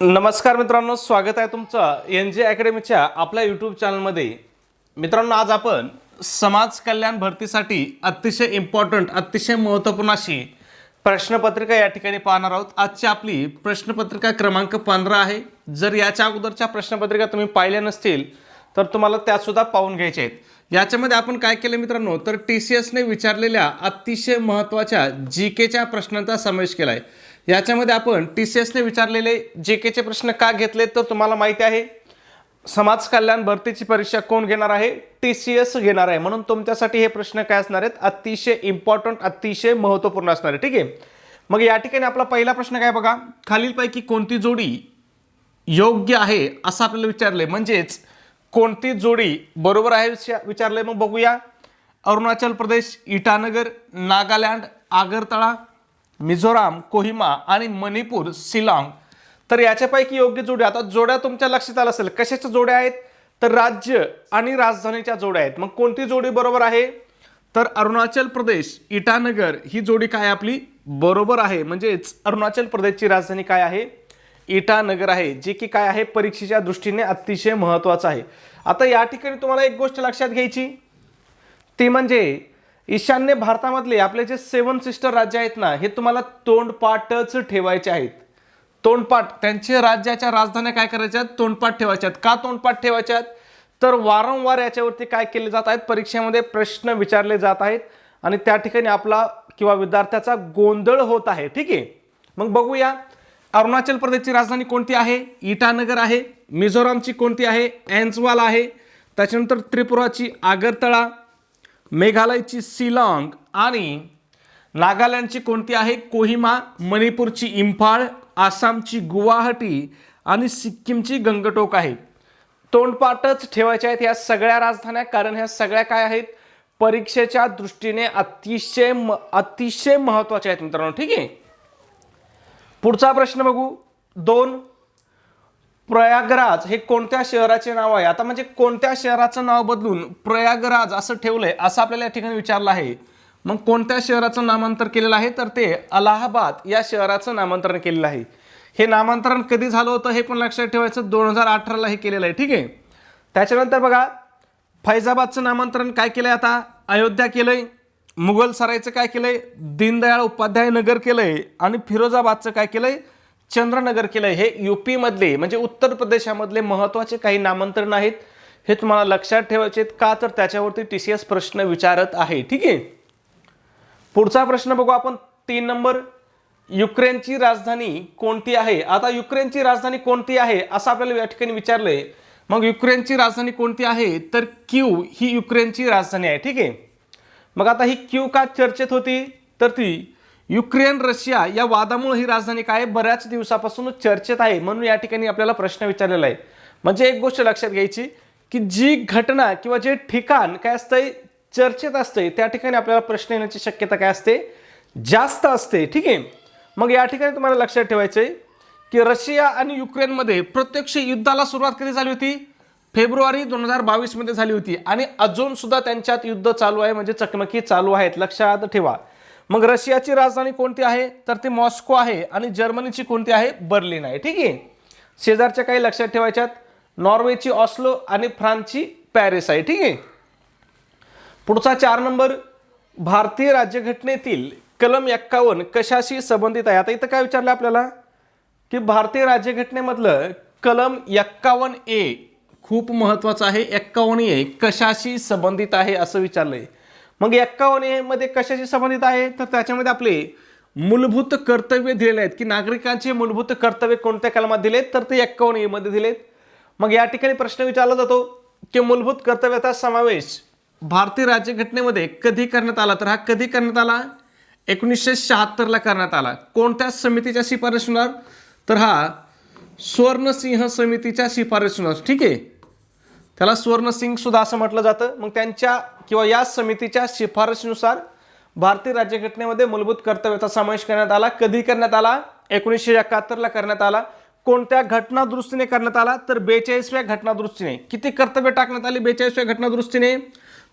नमस्कार मित्रांनो, स्वागत आहे तुमचं NJ अकॅडमीच्या आपल्या यूट्यूब चॅनलमध्ये। मित्रांनो, आज आपण समाज कल्याण भरतीसाठी अतिशय इम्पॉर्टंट, अतिशय महत्त्वपूर्ण अशी प्रश्नपत्रिका या ठिकाणी पाहणार आहोत। आजची आपली प्रश्नपत्रिका क्रमांक 15 आहे। जर याच्या अगोदरच्या प्रश्नपत्रिका तुम्ही पाहिल्या नसतील तर तुम्हाला त्या सुद्धा पाहून घ्यायच्या आहेत। याच्यामध्ये आपण काय केलं मित्रांनो, तर TCS ने विचारलेल्या अतिशय महत्त्वाच्या GKच्या प्रश्नांचा समावेश केला आहे। याच्यामध्ये आपण TCS ने विचारलेले GKचे प्रश्न का घेतले तर तुम्हाला माहिती आहे समाज कल्याण भरतीची परीक्षा कोण घेणार आहे, TCS घेणार आहे। म्हणून तुमच्यासाठी हे प्रश्न काय असणार आहेत, अतिशय इम्पॉर्टंट, अतिशय महत्त्वपूर्ण असणार आहे। ठीक आहे, मग या ठिकाणी आपला पहिला प्रश्न काय बघा, खालीलपैकी कोणती जोडी योग्य आहे असं आपल्याला विचारले, म्हणजेच कोणती जोडी बरोबर आहे विचारले। मग बघूया, अरुणाचल प्रदेश इटानगर, नागालँड आगरतळा, मिझोराम कोहिमा आणि मणिपूर शिलाँग। तर याच्यापैकी योग्य जोड्या, आता जोड्या तुमच्या लक्षात आलं असेल कशाच्या जोड्या आहेत, तर राज्य आणि राजधानीच्या जोड्या आहेत। मग कोणती जोडी बरोबर आहे, तर अरुणाचल प्रदेश इटानगर ही जोडी काय आपली बरोबर आहे। म्हणजेच अरुणाचल प्रदेशची राजधानी काय आहे, इटानगर आहे, जे की काय आहे परीक्षेच्या दृष्टीने अतिशय महत्त्वाचं आहे। आता या ठिकाणी तुम्हाला एक गोष्ट लक्षात घ्यायची, ती म्हणजे ईशान्य भारतामधले आपले जे 7 सिस्टर राज्य आहेत ना, हे तुम्हाला तोंडपाठच ठेवायचे आहेत। तोंडपाठ, त्यांचे राज्याच्या राजधान्या काय करायच्या आहेत, तोंडपाठ ठेवायच्या आहेत। का तोंडपाठ ठेवायच्या आहेत, तर वारंवार याच्यावरती काय केले जात आहेत, परीक्षेमध्ये प्रश्न विचारले जात आहेत आणि त्या ठिकाणी आपला किंवा विद्यार्थ्याचा गोंधळ होत आहे। ठीक आहे, मग बघूया, अरुणाचल प्रदेशची राजधानी कोणती आहे, इटानगर आहे। मिझोरामची कोणती आहे, ऐझवाल आहे। त्याच्यानंतर त्रिपुराची आगरतळा, मेघालयची शिलाँग आणि नागालँडची कोणती आहे, कोहिमा, मणिपूरची इम्फाळ, आसामची गुवाहाटी आणि सिक्कीमची गंगटोक आहे। तोंडपाठच ठेवायचे आहेत ह्या सगळ्या राजधान्या, कारण ह्या सगळ्या काय आहेत परीक्षेच्या दृष्टीने अतिशय महत्त्वाच्या आहेत मित्रांनो। ठीक आहे, पुढचा प्रश्न बघू, 2, प्रयागराज हे कोणत्या शहराचे नाव आहे। आता म्हणजे कोणत्या शहराचं नाव बदलून प्रयागराज असं ठेवलंय असं आपल्याला या ठिकाणी विचारलं आहे। मग कोणत्या शहराचं नामांतर केलेलं आहे, तर ते अलाहाबाद या शहराचं नामांतरण केलेलं आहे। हे नामांतरण कधी झालं होतं हे पण लक्षात ठेवायचं, 2018ला हे केलेलं आहे। ठीक आहे, त्याच्यानंतर बघा, फैजाबादचं नामांतरण काय केलंय, आता अयोध्या केलंय। मुघल सरायचं काय केलंय, दीनदयाळ उपाध्याय नगर केलंय आणि फिरोजाबादचं काय केलंय, चंद्रनगर केलंय। हे UP मधले म्हणजे उत्तर प्रदेशामधले महत्त्वाचे काही नामांतरण आहेत, हे तुम्हाला लक्षात ठेवायचे आहेत। का तर त्याच्यावरती TCS प्रश्न विचारत आहे। ठीक आहे, पुढचा प्रश्न बघू आपण, 3 नंबर, युक्रेनची राजधानी कोणती आहे। आता युक्रेनची राजधानी कोणती आहे असं आपल्याला या ठिकाणी विचारलंय। मग युक्रेनची राजधानी कोणती आहे, तर कीव ही युक्रेनची राजधानी आहे। ठीक आहे, मग आता ही कीव का चर्चेत होती, तर ती युक्रेन रशिया या वादामुळे ही राजधानी काय बऱ्याच दिवसापासून चर्चेत आहे, म्हणून या ठिकाणी आपल्याला प्रश्न विचारलेला आहे। म्हणजे एक गोष्ट लक्षात घ्यायची की जी घटना किंवा जे ठिकाण काय असतंय चर्चेत असते त्या ठिकाणी आपल्याला प्रश्न येण्याची शक्यता काय असते, जास्त असते। ठीक आहे, मग या ठिकाणी तुम्हाला लक्षात ठेवायचं आहे की रशिया आणि युक्रेनमध्ये प्रत्यक्ष युद्धाला सुरुवात कधी झाली होती, फेब्रुवारी 2022 मध्ये झाली होती आणि अजून सुद्धा त्यांच्यात युद्ध चालू आहे, म्हणजे चकमकी चालू आहेत, लक्षात ठेवा। मग रशियाची राजधानी कोणती आहे, तर ती मॉस्को आहे आणि जर्मनीची कोणती आहे, बर्लिन आहे। ठीक आहे, शेजारच्या काही लक्षात ठेवायच्यात, नॉर्वेची ऑस्लो आणि फ्रान्सची पॅरिस आहे। ठीक आहे, पुढचा 4 नंबर, भारतीय राज्यघटनेतील कलम 51 कशाशी संबंधित आहे। आता इथं काय विचारलं आपल्याला की भारतीय राज्यघटनेमधलं कलम 51A खूप महत्त्वाचं आहे। 51A कशाशी संबंधित आहे असं विचारलंय। मग 51A मध्ये कशाशी संबंधित आहे, तर त्याच्यामध्ये आपले मूलभूत कर्तव्य दिलेले आहेत की नागरिकांचे मूलभूत कर्तव्य कोणत्या कलमात दिलेत, तर ते 51A मध्ये दिलेत। मग या ठिकाणी प्रश्न विचारला जातो की मूलभूत कर्तव्याचा समावेश भारतीय राज्यघटनेमध्ये कधी करण्यात आला, तर हा कधी करण्यात आला, 1976ला करण्यात आला। कोणत्या समितीच्या शिफारशीनुसार, तर हा स्वर्णसिंह समितीच्या शिफारशीनुसार। ठीक आहे, त्याला स्वर्णसिंग सुद्धा असं म्हटलं जातं। मग त्यांच्या किंवा या समितीच्या शिफारशीनुसार भारतीय राज्यघटनेमध्ये मूलभूत कर्तव्याचा समावेश करण्यात आला। कधी करण्यात आला, 1971ला करण्यात आला। कोणत्या घटनादुरुस्तीने करण्यात आला, तर 42व्या घटनादुरुस्तीने। किती कर्तव्य टाकण्यात आली 42व्या घटनादुरुस्तीने,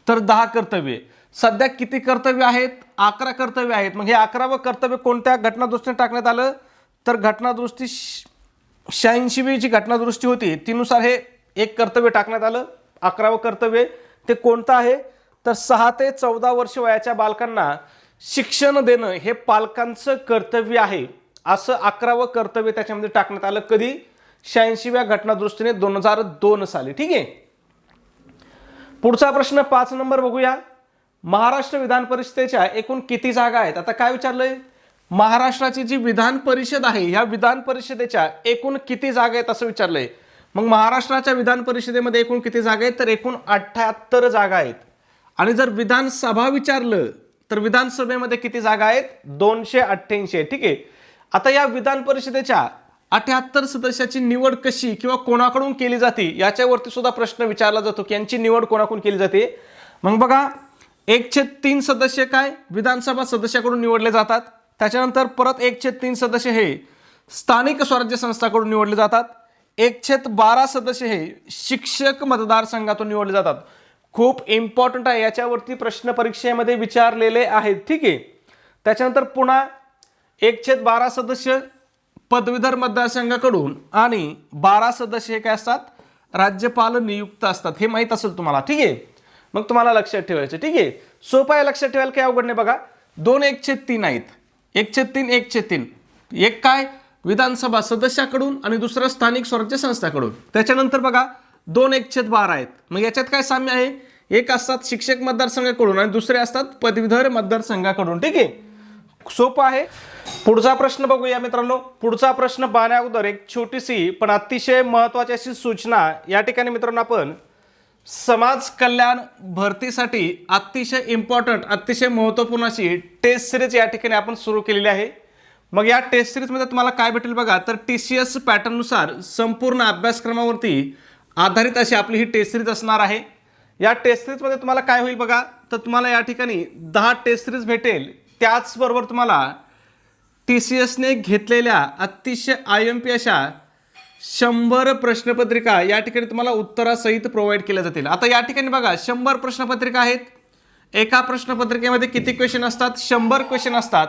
तर 10 कर्तव्ये। सध्या किती कर्तव्य आहेत, 11 कर्तव्य आहेत। मग हे 11वं कर्तव्य कोणत्या घटनादुरुस्तीने टाकण्यात आलं, तर घटनादुरुस्ती 86वी जी घटनादुरुस्ती होती तीनुसार हे एक कर्तव्य टाकण्यात आलं. 11वं कर्तव्य ते कोणतं आहे तर 6 ते 14 वर्ष वयाच्या बालकांना शिक्षण देणं हे पालकांचं कर्तव्य आहे असं 11वं कर्तव्य त्याच्यामध्ये टाकण्यात आलं. कधी? 86व्या घटनादुरुस्तीने 2002 साली. ठीक आहे. पुढचा प्रश्न 5 नंबर बघूया. महाराष्ट्र विधान परिषदेच्या एकूण किती जागा आहेत? आता काय विचारलंय? महाराष्ट्राची जी विधान परिषद आहे ह्या विधान परिषदेच्या एकूण किती जागा आहेत असं विचारलंय. मग महाराष्ट्राच्या विधान परिषदेमध्ये एकूण किती जागा आहेत तर एकूण 78 जागा आहेत. आणि जर विधानसभा विचारलं तर विधानसभेमध्ये किती जागा आहेत? 288 आहे. ठीक आहे. आता या विधान परिषदेच्या 78 सदस्याची निवड कशी किंवा कोणाकडून केली जाते याच्यावरती सुद्धा प्रश्न विचारला जातो की यांची निवड कोणाकडून केली जाते. मग बघा 1/3 सदस्य काय विधानसभा सदस्याकडून निवडले जातात. त्याच्यानंतर परत 1/3 सदस्य हे स्थानिक स्वराज्य संस्थाकडून निवडले जातात. 1/12 सदस्य हे शिक्षक मतदारसंघातून निवडले जातात. खूप इम्पॉर्टंट आहे, याच्यावरती प्रश्न परीक्षेमध्ये विचारलेले आहेत. ठीक आहे. त्याच्यानंतर पुन्हा 1/12 सदस्य पदवीधर मतदारसंघाकडून आणि 12 सदस्य हे काय असतात राज्यपाल नियुक्त असतात. हे माहीत असेल तुम्हाला. ठीक आहे. मग तुम्हाला लक्षात ठेवायचं. ठीक आहे. सोपं आहे, लक्षात ठेवायला काही अवघड नाही. बघा 2 1/3 आहेत. 1/3 1/3 एक काय विधानसभा सदस्याकडून आणि दुसरं स्थानिक स्वराज्य संस्थाकडून. त्याच्यानंतर बघा 2 1/12 आहेत. मग याच्यात काय साम्य आहे? एक असतात शिक्षक मतदारसंघाकडून आणि दुसरे असतात पदवीधर मतदारसंघाकडून. ठीक आहे. सोपं आहे. पुढचा प्रश्न बघूया मित्रांनो. पुढचा प्रश्न पाहण्या अगोदर एक छोटीशी पण अतिशय महत्त्वाची अशी सूचना. या ठिकाणी मित्रांनो आपण समाज कल्याण भरतीसाठी अतिशय इम्पॉर्टंट अतिशय महत्त्वपूर्ण अशी टेस्ट सिरीज या ठिकाणी आपण सुरू केलेली आहे. मग या टेस्ट सिरीजमध्ये तुम्हाला काय भेटेल बघा तर TCS पॅटर्ननुसार संपूर्ण अभ्यासक्रमावरती आधारित अशी आपली ही टेस्ट सिरीज असणार आहे. या टेस्ट सिरीजमध्ये तुम्हाला काय होईल बघा तर तुम्हाला या ठिकाणी 10 टेस्ट सिरीज भेटेल. त्याचबरोबर तुम्हाला TCSने घेतलेल्या अतिशय IMP अशा 100 प्रश्नपत्रिका या ठिकाणी तुम्हाला उत्तरासहित प्रोव्हाइड केल्या जातील. आता या ठिकाणी बघा 100 प्रश्नपत्रिका आहेत. एका प्रश्नपत्रिकेमध्ये किती क्वेश्चन असतात? 100 क्वेश्चन असतात.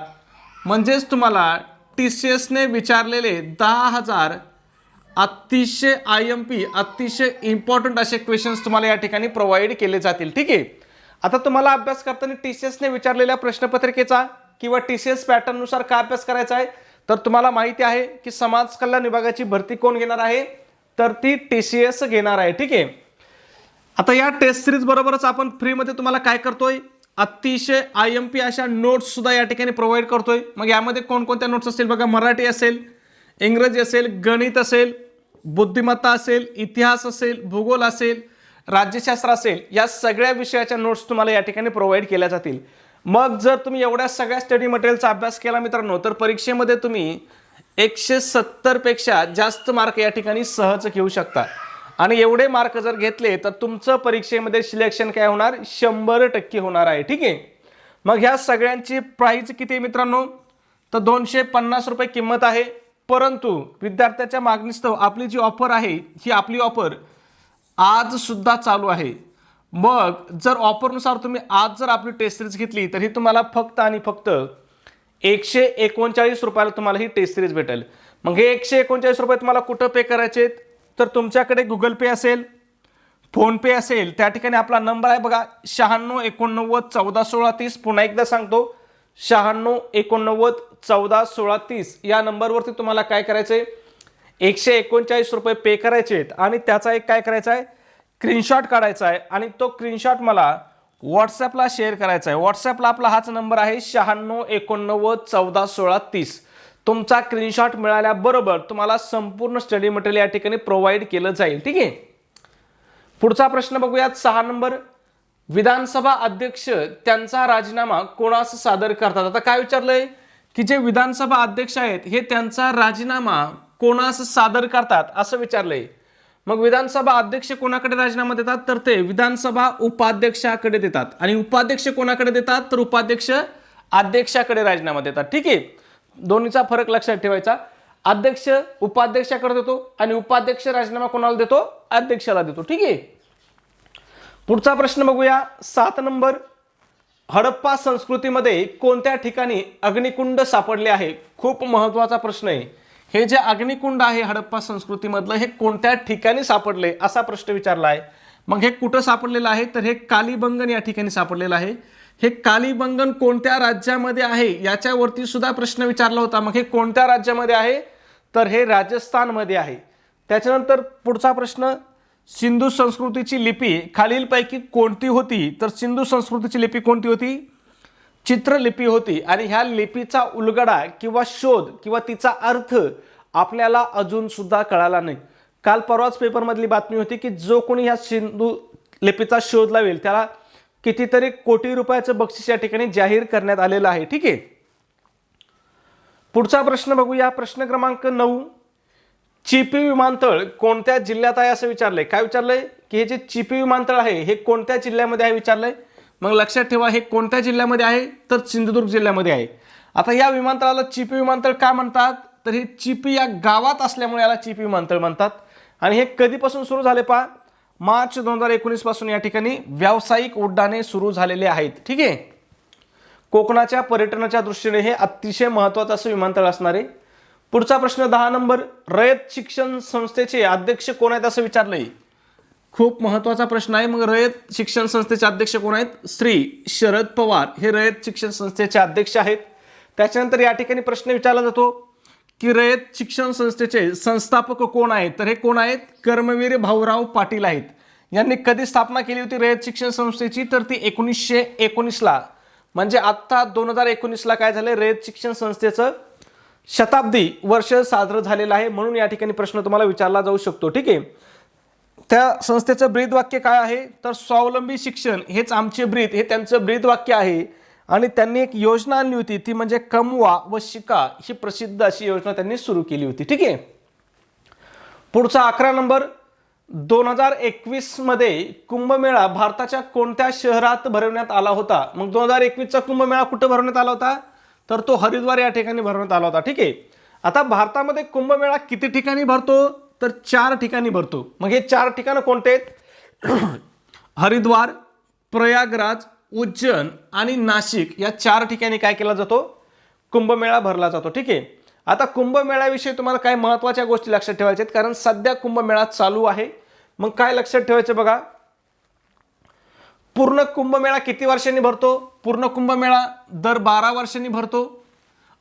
म्हणजेच तुम्हाला TCSने विचारलेले 10,000 अतिशय IMP अतिशय इम्पॉर्टंट असे क्वेश्चन्स तुम्हाला या ठिकाणी प्रोव्हाइड केले जातील. ठीक आहे. आता तुम्हाला अभ्यास करताना TCSने विचारलेल्या प्रश्नपत्रिकेचा किंवा TCS पॅटर्ननुसार काय अभ्यास करायचा आहे तर तुम्हाला माहिती आहे की समाज कल्याण विभागाची भरती कोण घेणार आहे तर ती TCS घेणार आहे. ठीक आहे. आता या टेस्ट सिरीज बरोबरच आपण फ्रीमध्ये तुम्हाला काय करतोय अतिशय IMP अशा नोट्स सुद्धा या ठिकाणी प्रोव्हाइड करतोय. मग यामध्ये कोणकोणत्या नोट्स असतील बघा. मराठी असेल, इंग्रजी असेल, गणित असेल, बुद्धिमत्ता असेल, इतिहास असेल, भूगोल असेल, राज्यशास्त्र असेल, या सगळ्या विषयाच्या नोट्स तुम्हाला या ठिकाणी प्रोव्हाइड केल्या जातील. मग जर तुम्ही एवढ्या सगळ्या स्टडी मटेरियलचा अभ्यास केला मित्रांनो तर परीक्षेमध्ये तुम्ही 170 पेक्षा जास्त मार्क या ठिकाणी सहज घेऊ शकता. आणि एवढे मार्क जर घेतले तर तुमचं परीक्षेमध्ये सिलेक्शन काय होणार 100% होणार आहे. ठीक आहे. मग ह्या सगळ्यांची प्राइस किती आहे मित्रांनो तर 250 रुपये किंमत आहे. परंतु विद्यार्थ्याच्या मागणीस्तव आपली जी ऑफर आहे ही आपली ऑफर आज सुद्धा चालू आहे. मग जर ऑफरनुसार तुम्ही आज जर आपली टेस्ट सिरीज घेतली तर ही तुम्हाला फक्त आणि फक्त 139 रुपयाला तुम्हाला ही टेस्ट सिरीज भेटेल. मग हे 139 रुपये तुम्हाला कुठं पे करायचे तर तुमच्याकडे गुगल पे असेल, फोनपे असेल, त्या ठिकाणी आपला नंबर आहे बघा 96 89 14 16 30. पुन्हा एकदा सांगतो 96 89 14 16 30 या नंबरवरती तुम्हाला काय करायचंय 139 रुपये पे करायचे आहेत आणि त्याचा एक काय करायचा आहे स्क्रीनशॉट काढायचा आहे आणि तो स्क्रीनशॉट मला व्हॉट्सॲपला शेअर करायचा आहे. व्हॉट्सॲपला आपला हाच नंबर आहे 96 89 14 16 30. तुमचा स्क्रीनशॉट मिळाल्याबरोबर तुम्हाला संपूर्ण स्टडी मटेरियल या ठिकाणी प्रोव्हाइड केलं जाईल. ठीक आहे. पुढचा प्रश्न बघूयात 6 नंबर. विधानसभा अध्यक्ष त्यांचा राजीनामा कोणास सादर करतात? आता काय विचारलंय की जे विधानसभा अध्यक्ष आहेत हे त्यांचा राजीनामा कोणास सादर करतात असं विचारलंय. मग विधानसभा अध्यक्ष कोणाकडे राजीनामा देतात तर ते विधानसभा उपाध्यक्षाकडे देतात. आणि उपाध्यक्ष कोणाकडे देतात तर उपाध्यक्ष अध्यक्षाकडे राजीनामा देतात. ठीक आहे. दोन्हीचा फरक लक्षात ठेवायचा. अध्यक्ष उपाध्यक्षाकडे देतो आणि उपाध्यक्ष राजीनामा कोणाला देतो अध्यक्षाला देतो. ठीक आहे. पुढचा प्रश्न बघूया 7 नंबर. हडप्पा संस्कृतीमध्ये कोणत्या ठिकाणी अग्निकुंड सापडले आहे? खूप महत्त्वाचा प्रश्न आहे. हे जे अग्निकुंड आहे हडप्पा संस्कृतीमधलं हे कोणत्या ठिकाणी सापडले असा प्रश्न विचारला आहे. मग हे कुठं सापडलेलं आहे तर हे कालीबंगन या ठिकाणी सापडलेलं आहे. हे कालीबंगन कोणत्या राज्यामध्ये आहे याच्यावरती सुद्धा प्रश्न विचारला होता. मग हे कोणत्या राज्यामध्ये आहे तर हे राजस्थानमध्ये आहे. त्याच्यानंतर पुढचा प्रश्न, सिंधू संस्कृतीची लिपी खालीलपैकी कोणती होती तर सिंधू संस्कृतीची लिपी कोणती होती, चित्रलिपी होती. आणि ह्या लिपीचा उलगडा किंवा शोध किंवा तिचा अर्थ आपल्याला अजून सुद्धा कळाला नाही. काल परवाच पेपरमधली बातमी होती की जो कोणी ह्या सिंधू लिपीचा शोध लावेल त्याला कितीतरी कोटी रुपयाचं बक्षीस या ठिकाणी जाहीर करण्यात आलेलं आहे. ठीक आहे. पुढचा प्रश्न बघूया. प्रश्न क्रमांक 9, चिपी विमानतळ कोणत्या जिल्ह्यात आहे असं विचारलंय. काय विचारलंय की हे जे चिपी विमानतळ आहे हे कोणत्या जिल्ह्यामध्ये आहे विचारलंय. मग लक्षात ठेवा हे कोणत्या जिल्ह्यामध्ये आहे तर सिंधुदुर्ग जिल्ह्यामध्ये आहे. आता या विमानतळाला चिपी विमानतळ का म्हणतात तर हे चिपी या गावात असल्यामुळे याला चिपी विमानतळ म्हणतात. आणि हे कधीपासून सुरू झाले पहा, मार्च 2019 पासून या ठिकाणी व्यावसायिक उड्डाणे सुरू झालेले आहेत. ठीक आहे. कोकणाच्या पर्यटनाच्या दृष्टीने हे अतिशय महत्त्वाचं असं विमानतळ असणार आहे. पुढचा प्रश्न 10 नंबर, रयत शिक्षण संस्थेचे अध्यक्ष कोण आहेत असं विचारलंय. खूप महत्त्वाचा प्रश्न आहे. मग रयत शिक्षण संस्थेचे अध्यक्ष कोण आहेत, श्री शरद पवार हे रयत शिक्षण संस्थेचे अध्यक्ष आहेत. त्याच्यानंतर या ठिकाणी प्रश्न विचारला जातो की रयत शिक्षण संस्थेचे संस्थापक कोण आहेत तर हे कोण आहेत, कर्मवीर भाऊराव पाटील आहेत. यांनी कधी स्थापना केली होती रयत शिक्षण संस्थेची तर ती 1919ला, म्हणजे आत्ता 2019ला काय झालं, रयत शिक्षण संस्थेचं शताब्दी वर्ष साजरं झालेलं आहे. म्हणून या ठिकाणी प्रश्न तुम्हाला विचारला जाऊ शकतो. ठीक आहे. त्या संस्थेचं ब्रीदवाक्य काय आहे तर स्वावलंबी शिक्षण हेच आमचे ब्रीद, हे त्यांचं ब्रीदवाक्य आहे. आणि त्यांनी एक योजना आणली होती ती म्हणजे कमवा व शिका ही प्रसिद्ध अशी योजना त्यांनी सुरू केली होती. ठीक आहे. पुढचा 11 नंबर, 2021 मध्ये कुंभमेळा भारताच्या कोणत्या शहरात भरवण्यात आला होता. मग 2021चा कुंभमेळा कुठं भरवण्यात आला होता तर तो हरिद्वार या ठिकाणी भरवण्यात आला होता. ठीक आहे. आता भारतामध्ये कुंभमेळा किती ठिकाणी भरतो तर 4 ठिकाणी भरतो. मग हे 4 ठिकाणं कोणते आहेत हरिद्वार, प्रयागराज, उज्जैन आणि नाशिक या 4 ठिकाणी काय केला जातो कुंभमेळा भरला जातो. ठीक आहे. आता कुंभमेळ्याविषयी तुम्हाला काय महत्त्वाच्या गोष्टी लक्षात ठेवायच्या आहेत कारण सध्या कुंभमेळा चालू आहे. मग काय लक्षात ठेवायचं बघा, पूर्ण कुंभमेळा किती वर्षांनी भरतो, पूर्ण कुंभमेळा दर 12 वर्षांनी भरतो,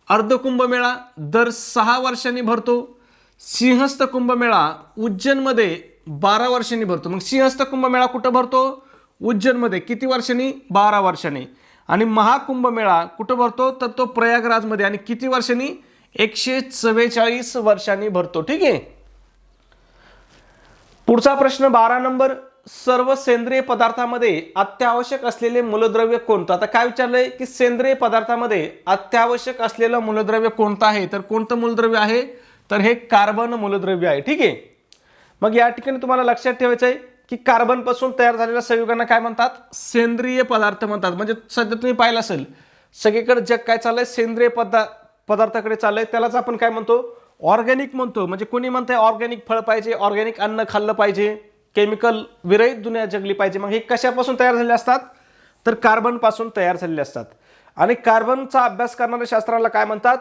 अर्ध कुंभमेळा दर 6 वर्षांनी भरतो, सिंहस्थ कुंभमेळा उज्जैनमध्ये 12 वर्षांनी भरतो. मग सिंहस्थ कुंभमेळा कुठं भरतो उज्जैनमध्ये किती वर्षांनी 12 वर्षांनी. आणि महाकुंभमेळा कुठं भरतो तर तो प्रयागराजमध्ये आणि किती वर्षांनी 144 वर्षांनी भरतो. ठीक आहे. पुढचा प्रश्न 12 नंबर, सर्व सेंद्रिय पदार्थामध्ये अत्यावश्यक असलेले मूलद्रव्य कोणतं. आता काय विचारलंय की सेंद्रिय पदार्थामध्ये अत्यावश्यक असलेलं मूलद्रव्य कोणतं आहे तर कोणतं मूलद्रव्य आहे तर हे कार्बन मूलद्रव्य आहे. ठीक आहे. मग या ठिकाणी तुम्हाला लक्षात ठेवायचं आहे की कार्बन पासून तयार झालेल्या संयुगांना काय म्हणतात सेंद्रिय पदार्थ म्हणतात. म्हणजे सध्या तुम्ही पाहिलं असेल सगळीकडे जग काय चाललंय सेंद्रिय पदार्थाकडे चाललंय, त्यालाच आपण काय म्हणतो ऑर्गॅनिक म्हणतो. म्हणजे कोणी म्हणतंय ऑर्गॅनिक फळ पाहिजे, ऑर्गॅनिक अन्न खाल्लं पाहिजे, केमिकल विरहित दुनिया जगली पाहिजे. मग हे कशापासून तयार झाले असतात तर कार्बन पासून तयार झालेले असतात. आणि कार्बनचा अभ्यास करणाऱ्या शास्त्राला काय म्हणतात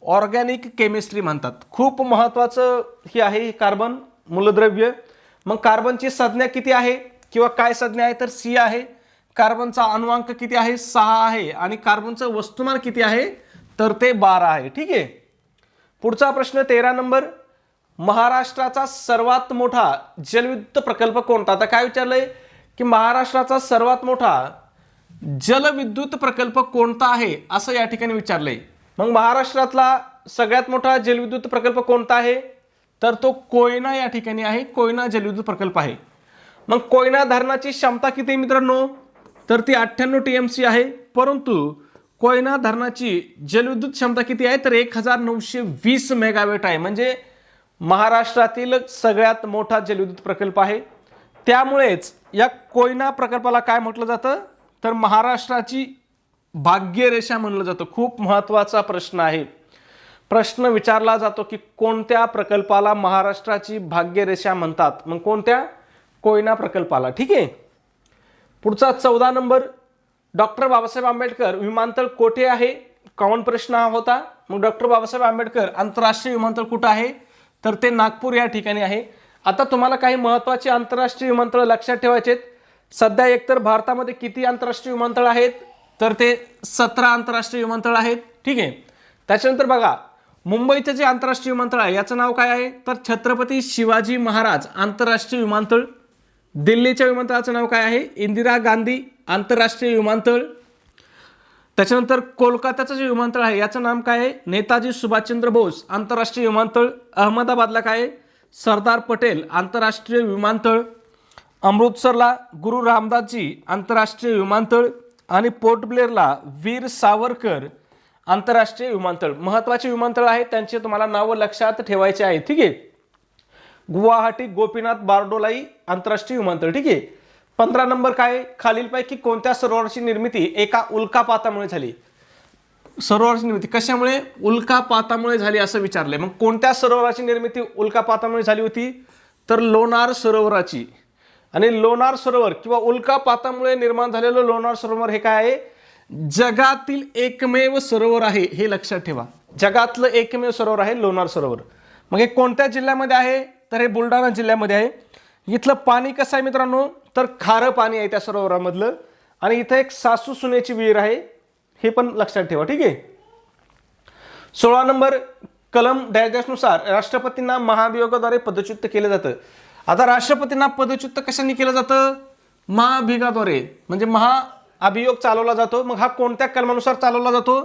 ऑर्गॅनिक केमिस्ट्री म्हणतात. खूप महत्त्वाचं हे आहे कार्बन मूलद्रव्य. मग कार्बनची संज्ञा किती आहे किंवा काय संज्ञा आहे तर सी आहे. कार्बनचा अणुअंक किती आहे 6 आहे. आणि कार्बनचं वस्तुमान किती आहे तर ते 12 आहे. ठीक आहे. पुढचा प्रश्न 13 नंबर, महाराष्ट्राचा सर्वात मोठा जलविद्युत प्रकल्प कोणता. आता काय विचारलंय की महाराष्ट्राचा सर्वात मोठा जलविद्युत प्रकल्प कोणता आहे असं या ठिकाणी विचारलंय. मग महाराष्ट्रातला सगळ्यात मोठा जलविद्युत प्रकल्प कोणता आहे तर तो कोयना या ठिकाणी आहे. कोयना जलविद्युत प्रकल्प आहे. मग कोयना धरणाची क्षमता किती मित्रांनो तर ती 98 TMC आहे. परंतु कोयना धरणाची जलविद्युत क्षमता किती आहे तर 1920 मेगावॅट आहे. म्हणजे महाराष्ट्रातील सगळ्यात मोठा जलविद्युत प्रकल्प आहे. त्यामुळेच या कोयना प्रकल्पाला काय म्हटलं जातं तर महाराष्ट्राची भाग्यरेषा म्हणलं जातं. खूप महत्त्वाचा प्रश्न आहे. प्रश्न विचारला जातो की कोणत्या प्रकल्पाला महाराष्ट्राची भाग्यरेषा म्हणतात. मग कोणत्या कोयना प्रकल्पाला. ठीक आहे. पुढचा 14 नंबर, डॉक्टर बाबासाहेब आंबेडकर विमानतळ कोठे आहे कॉमन प्रश्न हा होता. मग डॉक्टर बाबासाहेब आंबेडकर आंतरराष्ट्रीय विमानतळ कुठं आहे, तर ते नागपूर या ठिकाणी आहे. आता तुम्हाला काही महत्त्वाची आंतरराष्ट्रीय विमानतळ लक्षात ठेवायचे आहेत. सध्या एकतर भारतामध्ये किती आंतरराष्ट्रीय विमानतळ आहेत, तर ते 17 आंतरराष्ट्रीय विमानतळ आहेत. ठीक आहे. त्याच्यानंतर बघा, मुंबईचं जे आंतरराष्ट्रीय विमानतळ आहे याचं नाव काय आहे, तर छत्रपती शिवाजी महाराज आंतरराष्ट्रीय विमानतळ. दिल्लीच्या विमानतळाचं नाव काय आहे, इंदिरा गांधी आंतरराष्ट्रीय विमानतळ. त्याच्यानंतर कोलकात्याचं जे विमानतळ आहे याचं नाम काय आहे, नेताजी सुभाषचंद्र बोस आंतरराष्ट्रीय विमानतळ. अहमदाबादला काय आहे, सरदार पटेल आंतरराष्ट्रीय विमानतळ. अमृतसरला गुरु रामदासजी आंतरराष्ट्रीय विमानतळ. आणि पोर्ट ब्लेअरला वीर सावरकर आंतरराष्ट्रीय विमानतळ. महत्त्वाचे विमानतळ आहेत, त्यांचे तुम्हाला नावं लक्षात ठेवायचे आहे. ठीक आहे. गुवाहाटी गोपीनाथ बारडोलाई आंतरराष्ट्रीय विमानतळ. ठीक आहे. 15 नंबर काय, खालीलपैकी कोणत्या सरोवराची निर्मिती एका उल्कापातामुळे झाली. सरोवराची निर्मिती कशामुळे, उल्कापातामुळे झाली असं विचारलंय. मग कोणत्या सरोवराची निर्मिती उल्कापातामुळे झाली होती, तर लोणार सरोवराची. आणि लोणार सरोवर किंवा उल्कापातामुळे निर्माण झालेलं लोणार सरोवर हे काय आहे, जगातील एकमेव सरोवर आहे, हे लक्षात ठेवा. जगातलं एकमेव सरोवर आहे लोणार सरोवर. मग हे कोणत्या जिल्ह्यामध्ये आहे, तर हे बुलढाणा जिल्ह्यामध्ये आहे. इथलं पाणी कसं आहे मित्रांनो, तर खारं पाणी आहे त्या सरोवरामधलं. आणि इथं एक सासू सुनेची विहीर आहे, हे पण लक्षात ठेवा. ठीक आहे. 16 नंबर, कलम डॅशनुसार राष्ट्रपतींना महाभियोगाद्वारे पदच्युत केलं जातं. आता राष्ट्रपतींना पदच्युत कशाने केलं जातं, महाभियोगाद्वारे, म्हणजे महाअभियोग चालवला जातो. मग हा कोणत्या कलमानुसार चालवला जातो,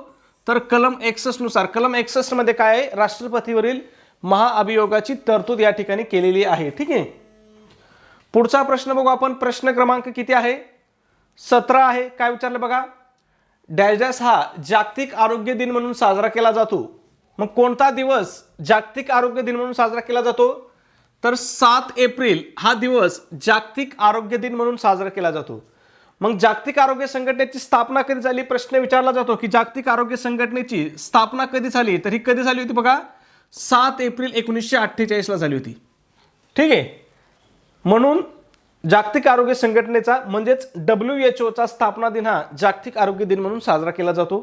तर कलम 61 नुसार. कलम 61 मध्ये काय आहे, राष्ट्रपतीवरील महाअभियोगाची तरतूद या ठिकाणी केलेली आहे. ठीक आहे. पुढचा प्रश्न बघू आपण. प्रश्न क्रमांक किती आहे, 17 आहे. काय विचारलं बघा, डॅश हा जागतिक आरोग्य दिन म्हणून साजरा केला जातो. मग कोणता दिवस जागतिक आरोग्य दिन म्हणून साजरा केला जातो, तर 7 एप्रिल हा दिवस जागतिक आरोग्य दिन म्हणून साजरा केला जातो. मग जागतिक आरोग्य संघटनेची स्थापना कधी झाली, प्रश्न विचारला जातो की जागतिक आरोग्य संघटनेची स्थापना कधी झाली, तर ही कधी झाली होती बघा, 7 एप्रिल 1948 ला झाली होती. ठीक आहे. म्हणून जागतिक आरोग्य संघटनेचा म्हणजेच WHO चा स्थापना दिन हा जागतिक आरोग्य दिन म्हणून साजरा केला जातो.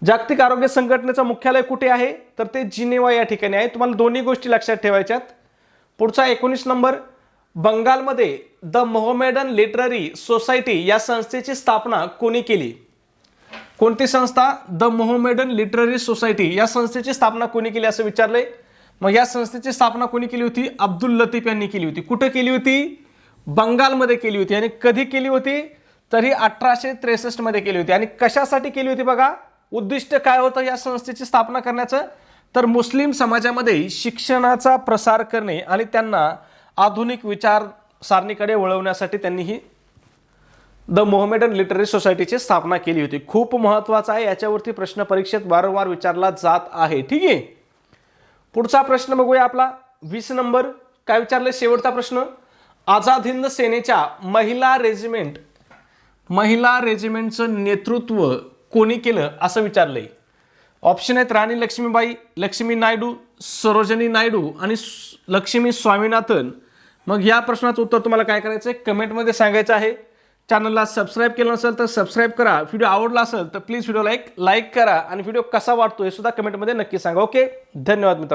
जागतिक आरोग्य संघटनेचं मुख्यालय कुठे आहे, तर ते जिनेवा या ठिकाणी आहे. तुम्हाला दोन्ही गोष्टी लक्षात ठेवायच्यात. पुढचा 19 नंबर, बंगालमध्ये द मोहमेडन लिटररी सोसायटी या संस्थेची स्थापना कोणी केली. कोणती संस्था, द मोहमेडन लिटररी सोसायटी या संस्थेची स्थापना कोणी केली असं विचारलंय. मग या संस्थेची स्थापना कोणी केली होती, अब्दुल लतीफ यांनी केली होती. कुठे केली होती, बंगालमध्ये केली होती. आणि कधी केली होती, तर ही 1863 मध्ये केली होती. आणि कशासाठी केली होती बघा, उद्दिष्ट काय होतं या संस्थेची स्थापना करण्याचं, तर मुस्लिम समाजामध्ये शिक्षणाचा प्रसार करणे आणि त्यांना आधुनिक विचारसारणीकडे वळवण्यासाठी त्यांनी ही द मोहमेडन लिटररी सोसायटीची स्थापना केली होती. खूप महत्त्वाचं आहे, याच्यावरती प्रश्न परीक्षेत वारंवार विचारला जात आहे. ठीक आहे. पुढचा प्रश्न बघूया आपला 20 नंबर. काय विचारलं, शेवटचा प्रश्न, आझाद हिंद सेनेच्या महिला रेजिमेंटचं नेतृत्व कोणी केलं असं विचारलंय. ऑप्शन आहेत राणी लक्ष्मीबाई, लक्ष्मी नायडू, सरोजिनी नायडू आणि लक्ष्मी स्वामीनाथन. मग या प्रश्नाचं उत्तर तुम्हाला काय करायचं आहे, कमेंटमध्ये सांगायचं आहे. चॅनलला सबस्क्राईब केलं नसेल तर सबस्क्राईब करा. व्हिडिओ आवडला असेल तर प्लीज व्हिडिओला एक लाईक करा आणि व्हिडिओ कसा वाटतो हे सुद्धा कमेंटमध्ये नक्की सांगा. ओके, धन्यवाद मित्रांनो.